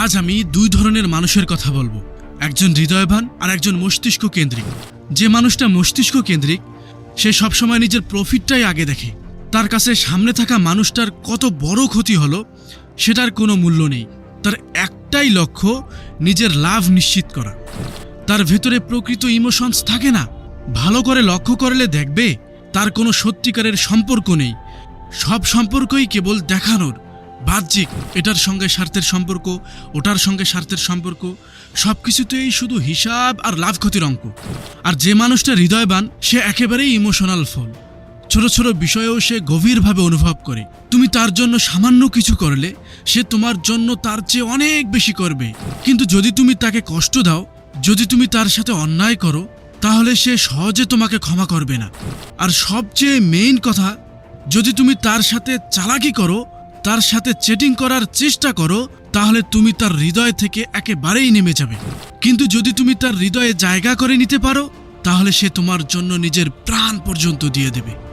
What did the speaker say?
আজ আমি দুই ধরনের মানুষের কথা বলবো, একজন হৃদয়বান আর একজন মস্তিষ্ক কেন্দ্রিক। যে মানুষটা মস্তিষ্ক কেন্দ্রিক সে সবসময় নিজের প্রফিটটাই আগে দেখে। তার কাছে সামনে থাকা মানুষটার কত বড় ক্ষতি হলো সেটার কোনো মূল্য নেই। তার একটাই লক্ষ্য নিজের লাভ নিশ্চিত করা। তার ভেতরে প্রকৃত ইমোশনস থাকে না। ভালো করে লক্ষ্য করলে দেখবে তার কোনো সত্যিকারের সম্পর্ক নেই। সব সম্পর্কই কেবল দেখানোর, বাহ্যিক। এটার সঙ্গে স্বার্থের সম্পর্ক, ওটার সঙ্গে স্বার্থের সম্পর্ক, সব কিছুতেই শুধু হিসাব আর লাভ ক্ষতির অঙ্ক। আর যে মানুষটা হৃদয়বান সে একেবারেই ইমোশনাল ফল। ছোট ছোট বিষয়েও সে গভীরভাবে অনুভব করে। তুমি তার জন্য সামান্য কিছু করলে সে তোমার জন্য তার চেয়ে অনেক বেশি করবে। কিন্তু যদি তুমি তাকে কষ্ট দাও, যদি তুমি তার সাথে অন্যায় করো, তাহলে সে সহজে তোমাকে ক্ষমা করবে না। আর সবচেয়ে মেইন কথা, যদি তুমি তার সাথে চালাকি করো, তার সাথে চেটিং করার চেষ্টা করো, তাহলে তুমি তার হৃদয় থেকে একেবারেই নেমে যাবে। কিন্তু যদি তুমি তার হৃদয়ে জায়গা করে নিতে পারো, তাহলে সে তোমার জন্য নিজের প্রাণ পর্যন্ত দিয়ে দেবে।